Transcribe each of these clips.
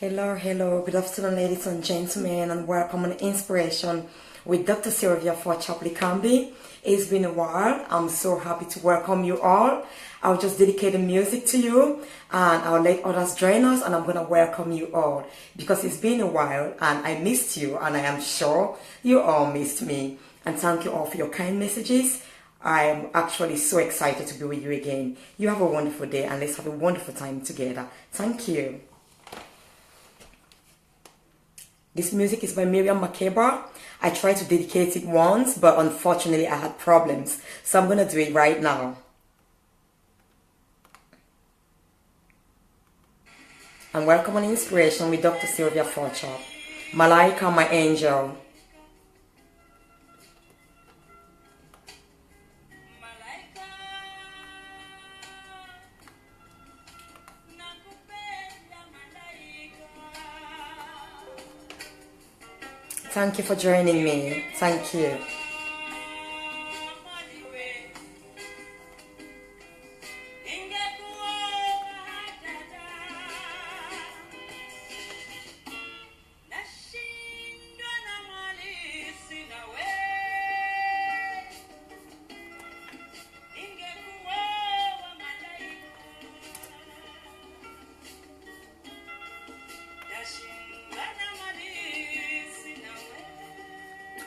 Hello, good afternoon, ladies and gentlemen, and welcome on Inspiration with Dr. Sylvia for Chapley Camby. It's been a while. I'm so happy to welcome you all. I'll just dedicate the music to you and I'll let others join us, and I'm going to welcome you all because it's been a while and I missed you, and I am sure you all missed me. And thank you all for your kind messages. I'm actually so excited to be with you again. You have a wonderful day and let's have a wonderful time together. Thank you. This music is by Miriam Makeba. I tried to dedicate it once, but unfortunately I had problems. So I'm going to do it right now. And welcome on Inspiration with Dr. Sylvia Forchop. Malaika, my angel. Thank you for joining me. Thank you.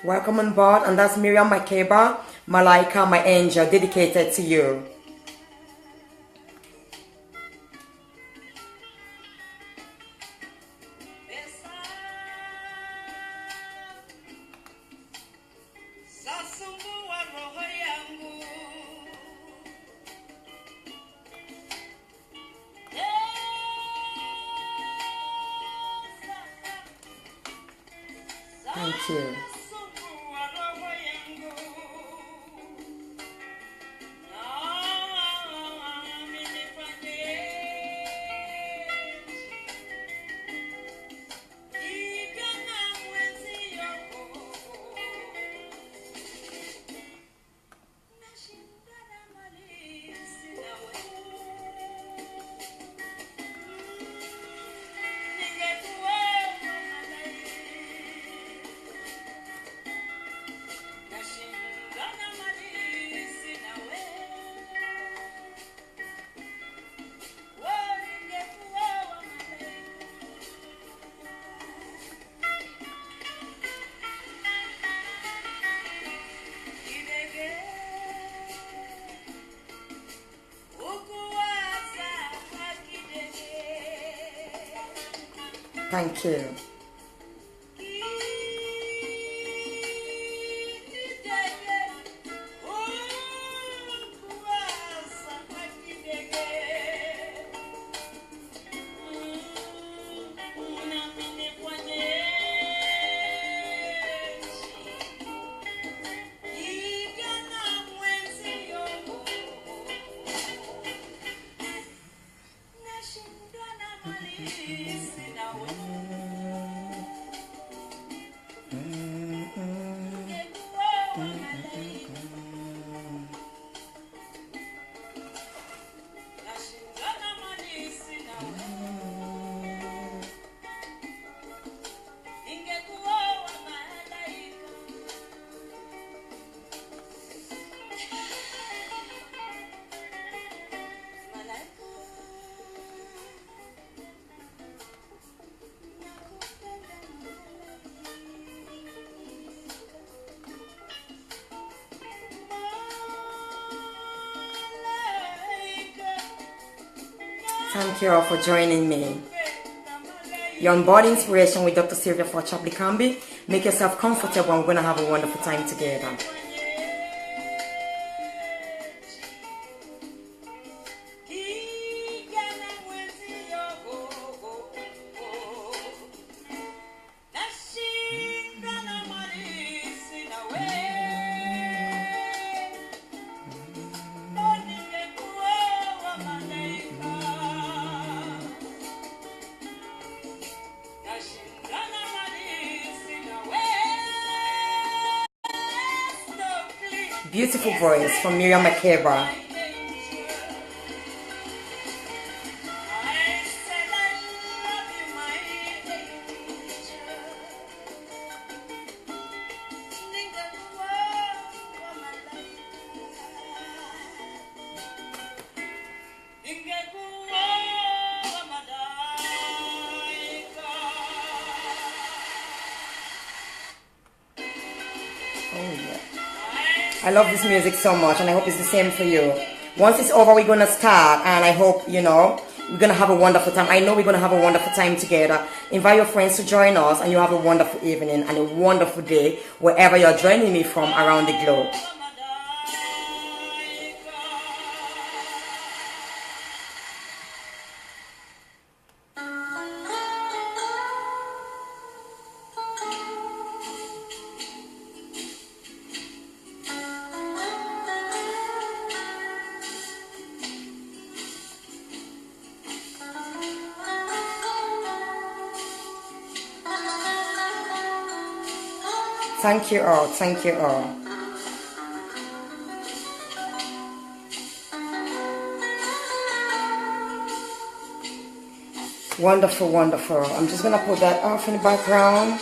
Welcome on board, and that's Miriam Makeba, Malaika, my angel, dedicated to you. Thank you. Thank you. Thank you all for joining me. You're on board Inspiration with Dr. Sylvia for Chapley Camby. Make yourself comfortable. We're going to have a wonderful time together. Beautiful voice from Miriam Makeba. I love this music so much, and I hope it's the same for you. Once it's over, we're gonna start, and I hope, you know, we're gonna have a wonderful time. I know we're gonna have a wonderful time together. Invite your friends to join us, and you have a wonderful evening and a wonderful day wherever you're joining me from around the globe. Thank you all. Thank you all. Wonderful, wonderful. I'm just going to put that off in the background.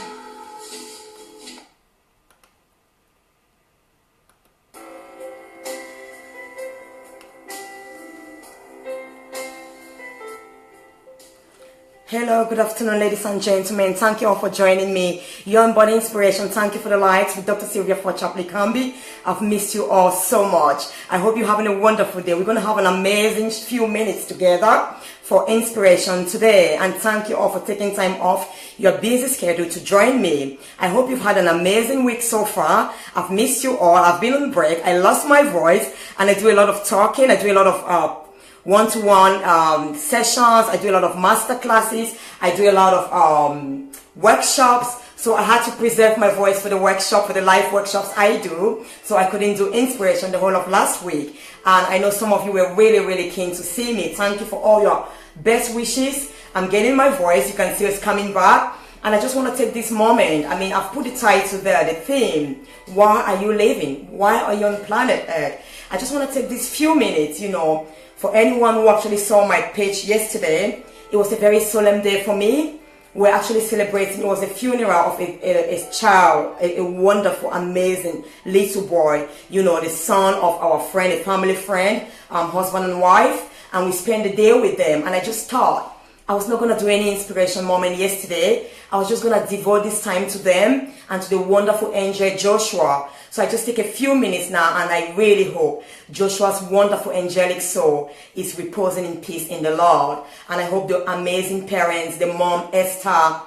Hello, good afternoon, ladies and gentlemen. Thank you all for joining me. You're on Body Inspiration. Thank you for the lights with Dr. Sylvia Forchapley-Camby. I've missed you all so much. I hope you're having a wonderful day. We're going to have an amazing few minutes together for inspiration today. And thank you all for taking time off your busy schedule to join me. I hope you've had an amazing week so far. I've missed you all. I've been on break. I lost my voice, and I do a lot of talking. I do a lot of one-to-one sessions. I do a lot of master classes. I do a lot of workshops. So I had to preserve my voice for the workshop, for the live workshops I do. So I couldn't do inspiration the whole of last week. And I know some of you were really, really keen to see me. Thank you for all your best wishes. I'm getting my voice. You can see it's coming back. And I just want to take this moment. I mean, I've put the title there, the theme. Why are you living? Why are you on planet Earth? I just want to take these few minutes, you know, for anyone who actually saw my page yesterday. It was a very solemn day for me. We're actually celebrating, it was a funeral of a child, a wonderful, amazing little boy, you know, the son of our friend, a family friend, husband and wife, and we spent the day with them. And I just thought, I was not going to do any inspiration moment yesterday. I was just going to devote this time to them and to the wonderful angel Joshua. So I just take a few minutes now, and I really hope Joshua's wonderful angelic soul is reposing in peace in the Lord. And I hope the amazing parents, the mom Esther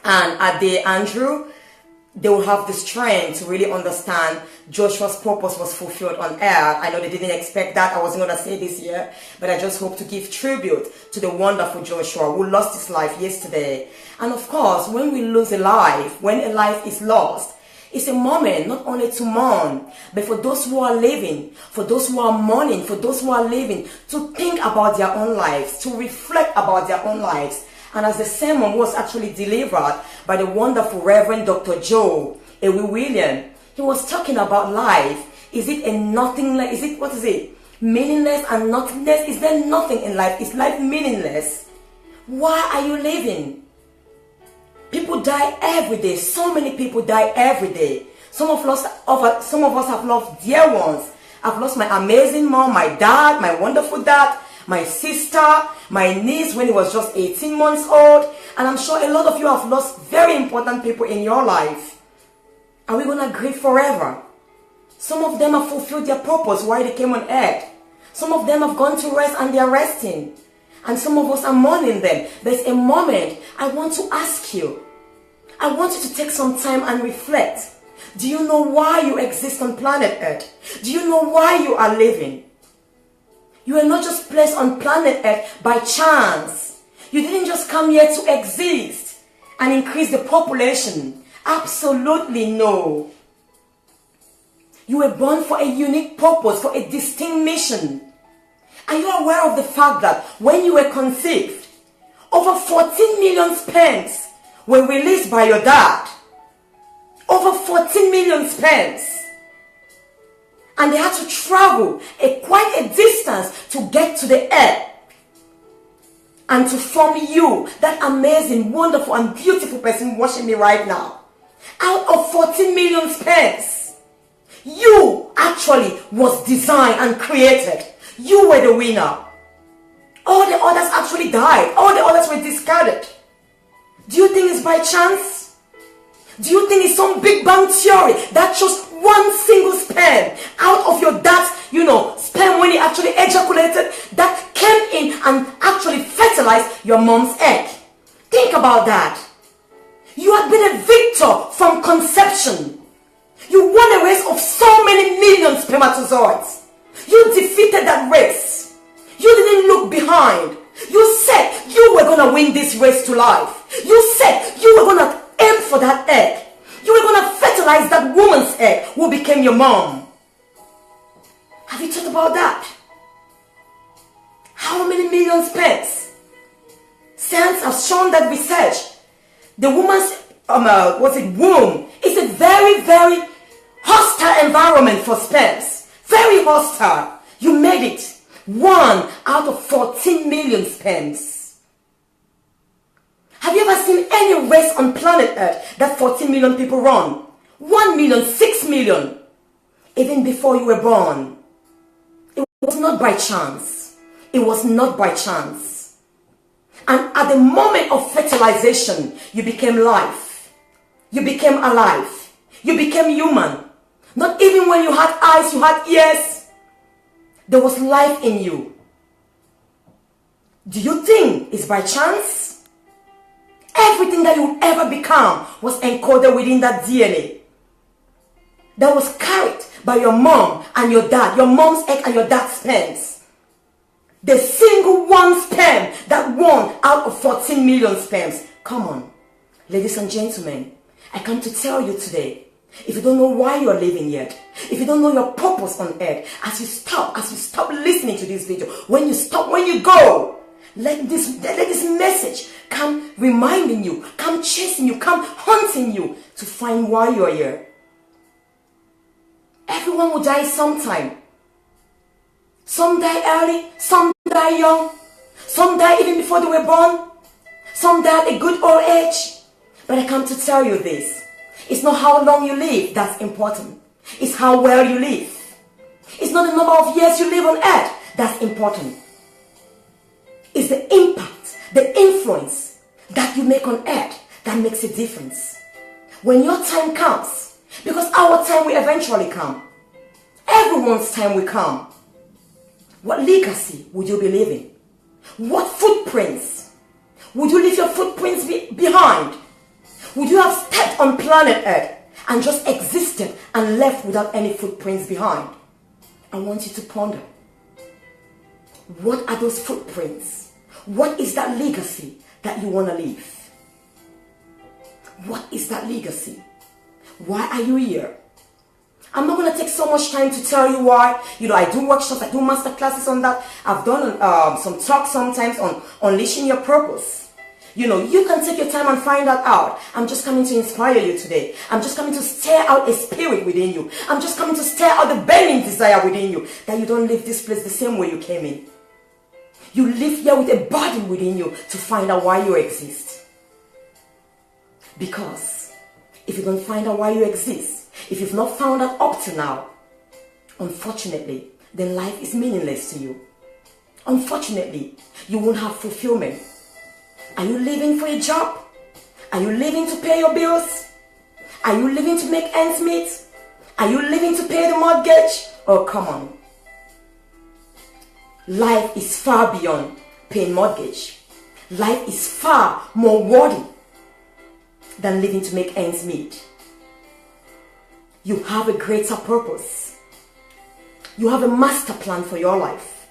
and Ade Andrew, they will have the strength to really understand Joshua's purpose was fulfilled on earth. I know they didn't expect that. I wasn't going to say this year, but I just hope to give tribute to the wonderful Joshua who lost his life yesterday. And of course, when we lose a life, when a life is lost, it's a moment not only to mourn, but for those who are living, for those who are mourning, for those who are living, to think about their own lives, to reflect about their own lives. And as the sermon was actually delivered by the wonderful Reverend Dr. Joe Ewi William, he was talking about life. Is it a nothingness? Is it, what is it? Meaningless and nothingness? Is there nothing in life? Is life meaningless? Why are you living? People die every day. So many people die every day. Some of us have lost dear ones. I've lost my amazing mom, my dad, my wonderful dad, my sister, my niece when he was just 18 months old. And I'm sure a lot of you have lost very important people in your life. Are we going to grieve forever? Some of them have fulfilled their purpose why they came on earth. Some of them have gone to rest and they are resting. And some of us are mourning them. There's a moment I want to ask you. I want you to take some time and reflect. Do you know why you exist on planet Earth? Do you know why you are living? You are not just placed on planet Earth by chance. You didn't just come here to exist and increase the population. Absolutely no. You were born for a unique purpose, for a distinct mission. Are you aware of the fact that when you were conceived, over 14 million sperms were released by your dad? Over 14 million sperms. And they had to travel quite a distance to get to the earth and to form you, that amazing, wonderful, and beautiful person watching me right now. Out of 14 million sperms, you actually was designed and created. You were the winner. All the others actually died. All the others were discarded. Do you think it's by chance? Do you think it's some Big Bang theory that just one single sperm out of your dad's, sperm when he actually ejaculated, that came in and actually fertilized your mom's egg. Think about that. You have been a victor from conception. You won a race of so many million spermatozoids. You defeated that race. You didn't look behind. You said you were going to win this race to life. You said you were going to aim for that egg. You were going to fertilize that woman's egg who became your mom. Have you thought about that? How many million sperms? Science has shown that research, the woman's womb is a very, very hostile environment for sperms. Very hostile. You made it. 1 out of 14 million sperms. Have you ever seen any race on planet Earth that 14 million people run? 1 million, 6 million. Even before you were born. It was not by chance. It was not by chance. And at the moment of fertilization, you became life. You became alive. You became human. Not even when you had eyes, you had ears. There was life in you. Do you think it's by chance? Everything that you would ever become was encoded within that DNA. That was carried by your mom and your dad. Your mom's egg and your dad's sperms. The single one sperm that won out of 14 million sperms. Come on. Ladies and gentlemen, I come to tell you today, if you don't know why you're living yet, if you don't know your purpose on earth, as you stop listening to this video, when you go, let this message come reminding you, come chasing you, come hunting you to find why you're here. Everyone will die sometime. Some die early, some die young, some die even before they were born, some die at a good old age. But I come to tell you this. It's not how long you live that's important. It's how well you live. It's not the number of years you live on earth that's important. It's the impact, the influence that you make on earth that makes a difference. When your time comes, because our time will eventually come. Everyone's time will come. What legacy would you be leaving? What footprints? Would you leave your footprints behind? Would you have stepped on planet Earth and just existed and left without any footprints behind? I want you to ponder. What are those footprints? What is that legacy that you want to leave? What is that legacy? Why are you here? I'm not going to take so much time to tell you why. I do workshops, I do master classes on that. I've done some talks sometimes on unleashing your purpose. You can take your time and find that out. I'm just coming to inspire you today. I'm just coming to stir out a spirit within you. I'm just coming to stir out the burning desire within you, that you don't leave this place the same way you came in. You live here with a burden within you to find out why you exist. Because if you don't find out why you exist, if you've not found out up to now, unfortunately, then life is meaningless to you. Unfortunately, you won't have fulfillment. Are you living for a job? Are you living to pay your bills? Are you living to make ends meet? Are you living to pay the mortgage? Oh, come on. Life is far beyond paying mortgage. Life is far more worthy than living to make ends meet. You have a greater purpose. You have a master plan for your life.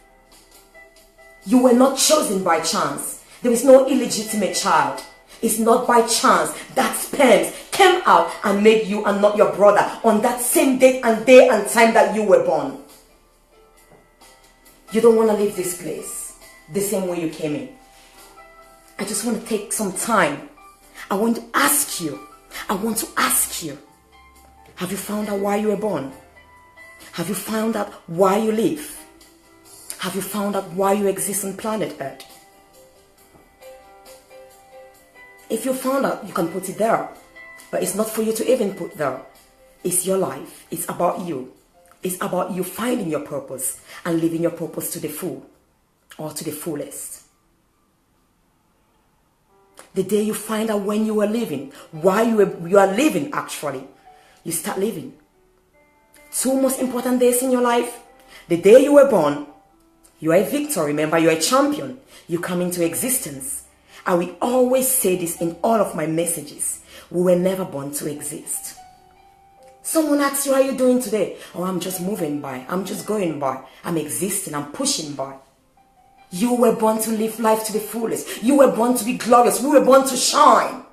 You were not chosen by chance. There is no illegitimate child. It's not by chance that sperms came out and made you and not your brother on that same date and day and time that you were born. You don't want to leave this place the same way you came in. I just want to take some time. I want to ask you. Have you found out why you were born? Have you found out why you live? Have you found out why you exist on planet Earth? If you found out, you can put it there. But it's not for you to even put there. It's your life. It's about you. It's about you finding your purpose and living your purpose to the full or to the fullest. The day you find out when you are living, why you are living actually, you start living. Two most important days in your life. The day you were born, you are a victor. Remember, you are a champion. You come into existence. I will always say this in all of my messages. We were never born to exist. Someone asks you, how are you doing today? Oh, I'm just moving by. I'm just going by. I'm existing. I'm pushing by. You were born to live life to the fullest. You were born to be glorious. We were born to shine.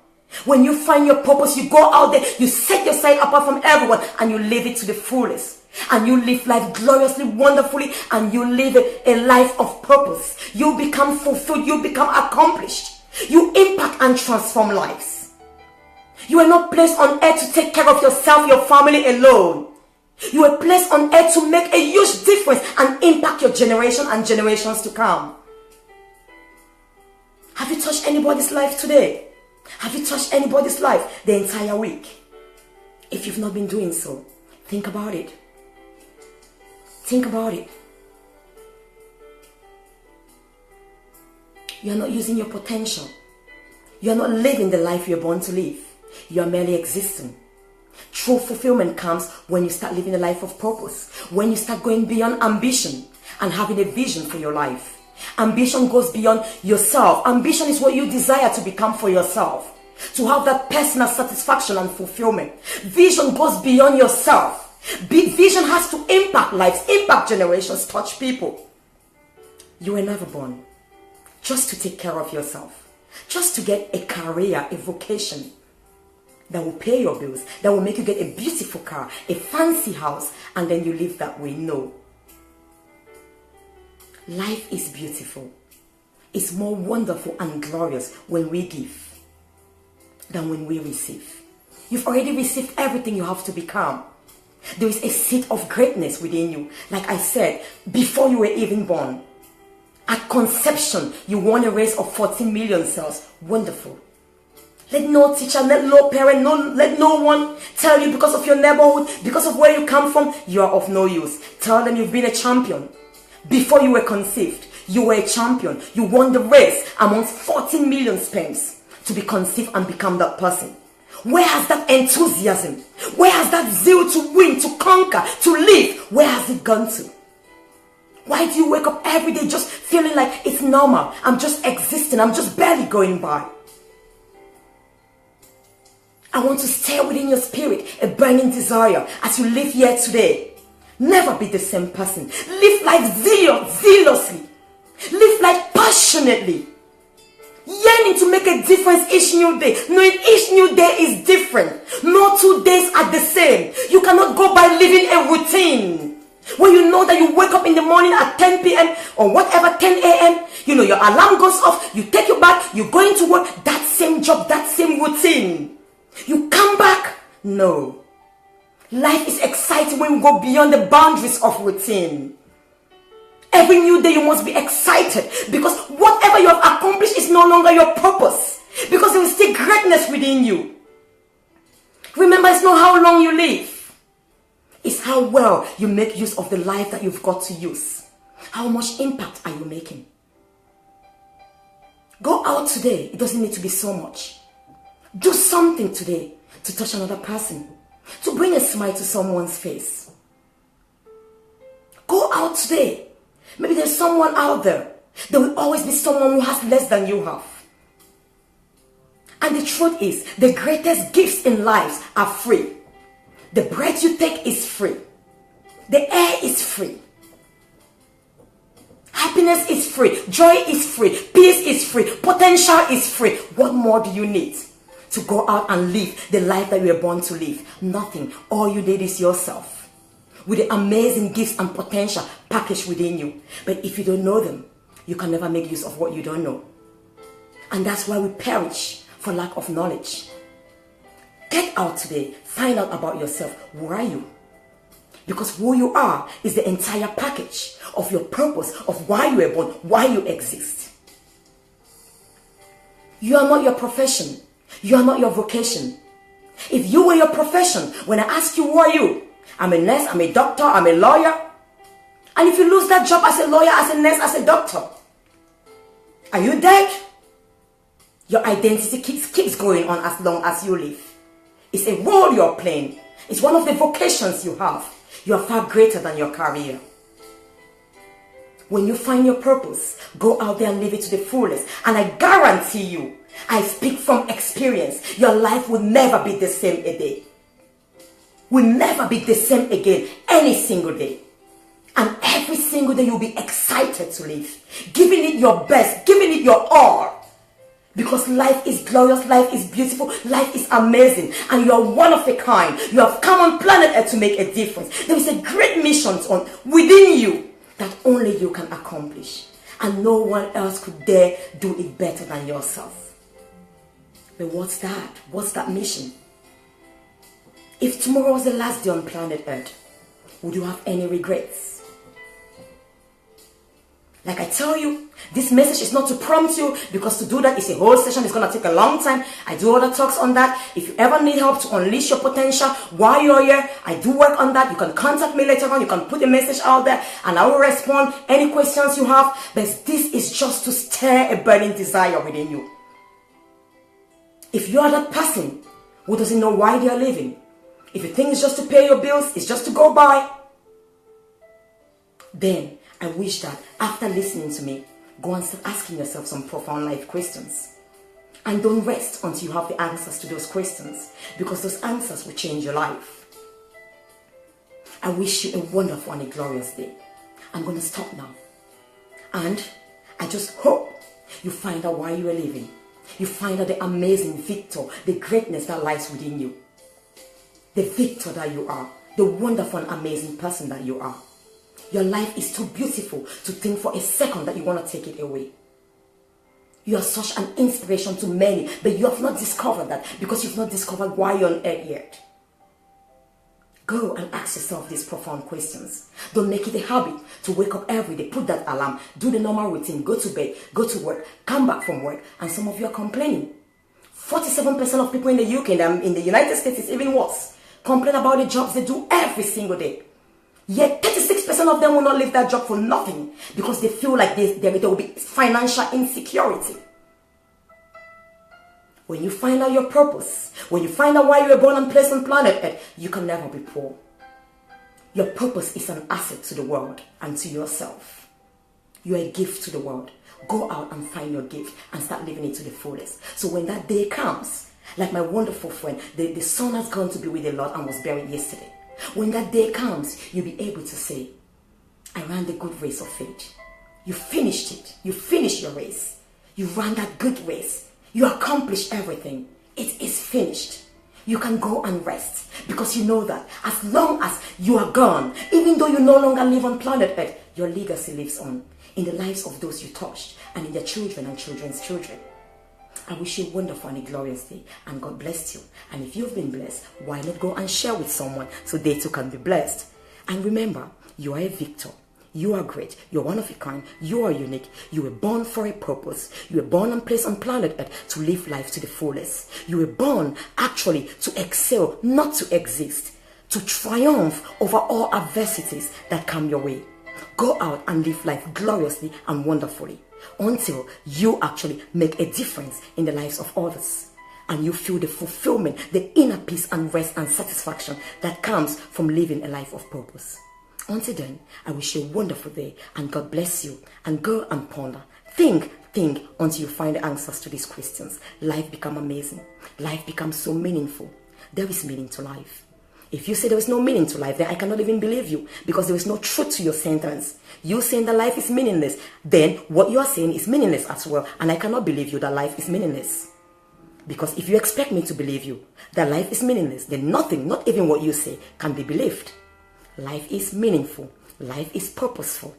When you find your purpose, you go out there, you set yourself apart from everyone, and you live it to the fullest. And you live life gloriously, wonderfully, and you live a life of purpose. You become fulfilled. You become accomplished. You impact and transform lives. You are not placed on earth to take care of yourself, your family alone. You are placed on earth to make a huge difference and impact your generation and generations to come. Have you touched anybody's life today? Have you touched anybody's life the entire week? If you've not been doing so, think about it. Think about it. You are not using your potential. You are not living the life you are born to live. You are merely existing. True fulfillment comes when you start living a life of purpose. When you start going beyond ambition and having a vision for your life. Ambition goes beyond yourself. Ambition is what you desire to become for yourself. To have that personal satisfaction and fulfillment. Vision goes beyond yourself. Vision has to impact lives, impact generations, touch people. You were never born just to take care of yourself. Just to get a career, a vocation that will pay your bills, that will make you get a beautiful car, a fancy house, and then you live that way. No. Life is beautiful. It's more wonderful and glorious when we give than when we receive. You've already received everything you have to become. There is a seed of greatness within you. Like I said, before you were even born. At conception, you won a race of 14 million cells. Wonderful. Let no teacher, let no parent, let no one tell you because of your neighborhood, because of where you come from, you are of no use. Tell them you've been a champion. Before you were conceived, you were a champion. You won the race amongst 14 million sperms to be conceived and become that person. Where has that enthusiasm? Where has that zeal to win, to conquer, to live? Where has it gone to? Why do you wake up every day just feeling like it's normal? I'm just existing. I'm just barely going by. I want to stir within your spirit a burning desire as you live here today. Never be the same person. Live life zealously. Live life passionately. Yearning to make a difference each new day. Knowing each new day is different. No 2 days are the same. You cannot go by living a routine. When you know that you wake up in the morning at 10 p.m. or whatever, 10 a.m., you know your alarm goes off, you take your bath, you go into work, that same job, that same routine. You come back? No. Life is exciting when we go beyond the boundaries of routine. Every new day you must be excited because whatever you have accomplished is no longer your purpose because there is still greatness within you. Remember, it's not how long you live. It's how well you make use of the life that you've got to use. How much impact are you making? Go out today. It doesn't need to be so much. Do something today to touch another person, to bring a smile to someone's face. Go out today. Maybe there's someone out there. There will always be someone who has less than you have. And the truth is, the greatest gifts in life are free. The breath you take is free. The air is free. Happiness is free. Joy is free. Peace is free. Potential is free. What more do you need to go out and live the life that you were born to live? Nothing. All you need is yourself with the amazing gifts and potential packaged within you. But if you don't know them, you can never make use of what you don't know. And that's why we perish for lack of knowledge. Get out today. Find out about yourself. Who are you? Because who you are is the entire package of your purpose, of why you were born, why you exist. You are not your profession. You are not your vocation. If you were your profession, when I ask you, who are you? I'm a nurse, I'm a doctor, I'm a lawyer. And if you lose that job as a lawyer, as a nurse, as a doctor, are you dead? Your identity keeps going on as long as you live. It's a role you're playing. It's one of the vocations you have. You are far greater than your career. When you find your purpose, go out there and live it to the fullest. And I guarantee you, I speak from experience, your life will never be the same again. Will never be the same again any single day. And every single day you'll be excited to live. Giving it your best, giving it your all. Because life is glorious, life is beautiful, life is amazing. And you are one of a kind. You have come on planet Earth to make a difference. There is a great mission within you that only you can accomplish. And no one else could dare do it better than yourself. But what's that? What's that mission? If tomorrow was the last day on planet Earth, would you have any regrets? Like I tell you, this message is not to prompt you, because to do that is a whole session. It's going to take a long time. I do other talks on that. If you ever need help to unleash your potential while you're here, I do work on that. You can contact me later on. You can put a message out there and I will respond any questions you have. But this is just to stir a burning desire within you. If you are that person who doesn't know why they are living, if you think it's just to pay your bills, it's just to go by, then I wish that after listening to me, go and start asking yourself some profound life questions. And don't rest until you have the answers to those questions, because those answers will change your life. I wish you a wonderful and a glorious day. I'm going to stop now. And I just hope you find out why you are living. You find out the amazing victor, the greatness that lies within you. The victor that you are. The wonderful and amazing person that you are. Your life is too beautiful to think for a second that you want to take it away. You are such an inspiration to many, but you have not discovered that because you've not discovered why you're on earth yet. Go and ask yourself these profound questions. Don't make it a habit to wake up every day, put that alarm, do the normal routine, go to bed, go to work, come back from work, and some of you are complaining. 47% of people in the UK, in the United States, is even worse, complain about the jobs they do every single day. Yet 36% of them will not leave that job for nothing because they feel like there will be financial insecurity. When you find out your purpose, when you find out why you were born and placed on planet Earth, you can never be poor. Your purpose is an asset to the world and to yourself. You are a gift to the world. Go out and find your gift and start living it to the fullest. So when that day comes, like my wonderful friend, the son has gone to be with the Lord and was buried yesterday. When that day comes, you'll be able to say, I ran the good race of faith. You finished it. You finished your race. You ran that good race. You accomplished everything. It is finished. You can go and rest because you know that as long as you are gone, even though you no longer live on planet Earth, your legacy lives on in the lives of those you touched and in their children and children's children. I wish you a wonderful and a glorious day, and God bless you. And if you've been blessed, why not go and share with someone so they too can be blessed? And remember, you are a victor. You are great. You're one of a kind. You are unique. You were born for a purpose. You were born and placed on planet Earth to live life to the fullest. You were born actually to excel, not to exist, to triumph over all adversities that come your way. Go out and live life gloriously and wonderfully until you actually make a difference in the lives of others. And you feel the fulfillment, the inner peace and rest and satisfaction that comes from living a life of purpose. Until then, I wish you a wonderful day and God bless you. And go and ponder. Think until you find the answers to these questions. Life becomes amazing. Life becomes so meaningful. There is meaning to life. If you say there is no meaning to life, then I cannot even believe you because there is no truth to your sentence. You saying that life is meaningless, then what you are saying is meaningless as well. And I cannot believe you that life is meaningless. Because if you expect me to believe you that life is meaningless, then nothing, not even what you say, can be believed. Life is meaningful. Life is purposeful.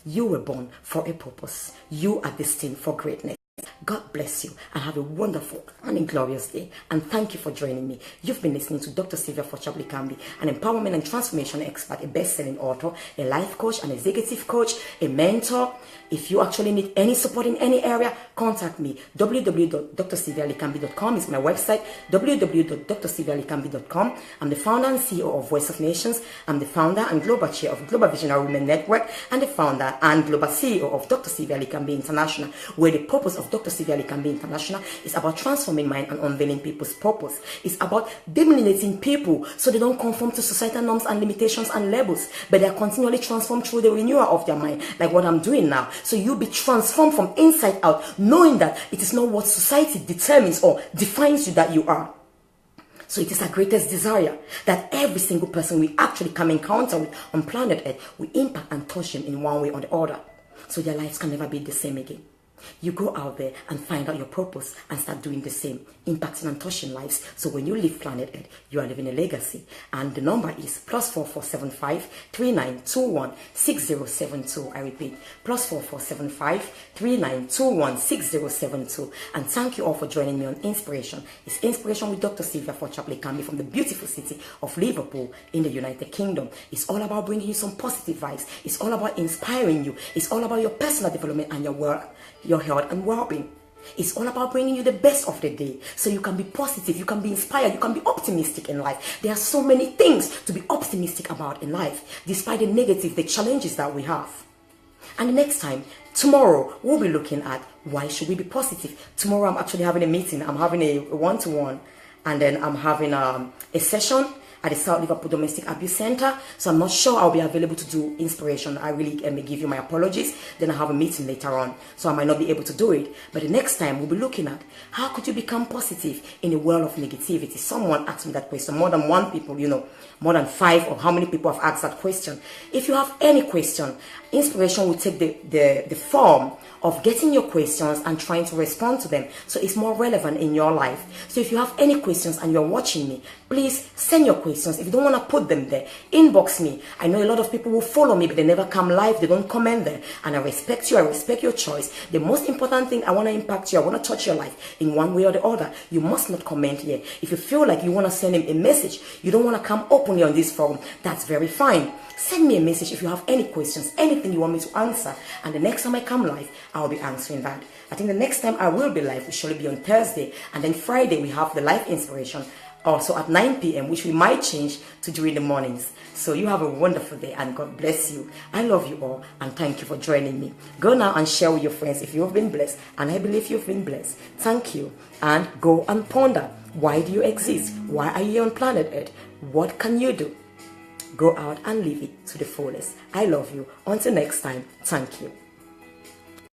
You were born for a purpose. You are destined for greatness. God bless you and have a wonderful and a glorious day. And thank you for joining me. You've been listening to Dr. Sylvia Forchapley-Camby, an empowerment and transformation expert, a best-selling author, a life coach, an executive coach, a mentor. If you actually need any support in any area, contact me. www.drsylvialicamby.com is my website. www.drsylvialicamby.com. I'm the founder and CEO of Voice of Nations. I'm the founder and global chair of Global Visionary Women Network and the founder and global CEO of Dr. Sylvia Lee Camby International, where the purpose of of Dr. Sylvia Likambi International is about transforming mind and unveiling people's purpose. It's about demilitating people so they don't conform to societal norms and limitations and labels, but they are continually transformed through the renewal of their mind, like what I'm doing now. So you'll be transformed from inside out, knowing that it is not what society determines or defines you that you are. So it is our greatest desire that every single person we actually come encounter with on planet Earth, we impact and touch them in one way or the other, so their lives can never be the same again. You go out there and find out your purpose and start doing the same, impacting and touching lives. So when you leave planet Earth, you are leaving a legacy. And the number is +4475 3921 6072. I repeat, +4475 3921 6072. And thank you all for joining me on Inspiration. It's Inspiration with Dr. Sylvia Likambi from the beautiful city of Liverpool in the United Kingdom. It's all about bringing you some positive vibes. It's all about inspiring you. It's all about your personal development and your work, your health and well-being. It's all about bringing you the best of the day so you can be positive, you can be inspired, you can be optimistic in life. There are so many things to be optimistic about in life, despite the negative, the challenges that we have. And the next time, tomorrow, we'll be looking at why should we be positive. Tomorrow I'm actually having a meeting. I'm having a one-to-one, and then I'm having a session at the South Liverpool Domestic Abuse Center. So I'm not sure I'll be available to do Inspiration. I really may give you my apologies. Then I have a meeting later on, so I might not be able to do it. But the next time we'll be looking at how could you become positive in a world of negativity. Someone asked me that question. More than one people, more than 5 or how many people have asked that question. If you have any question, Inspiration will take the form of getting your questions and trying to respond to them, so it's more relevant in your life. So if you have any questions and you're watching me, please send your questions. If you don't want to put them there, inbox me. I know a lot of people will follow me, but they never come live, they don't comment there, and I respect you, I respect your choice. The most important thing, I want to impact you, I want to touch your life in one way or the other. You must not comment here. If you feel like you want to send him a message, you don't want to come openly on this forum, that's very fine. Send me a message if you have any questions, anything you want me to answer, and the next time I come live, I'll be answering that. I think the next time I will be live will surely be on Thursday, and then Friday we have the live Inspiration, also at 9 p.m, which we might change to during the mornings. So you have a wonderful day, and God bless you. I love you all, and thank you for joining me. Go now and share with your friends if you have been blessed, and I believe you've been blessed. Thank you, and go and ponder. Why do you exist? Why are you on planet Earth? What can you do? Go out and live it to the fullest. I love you. Until next time, thank you.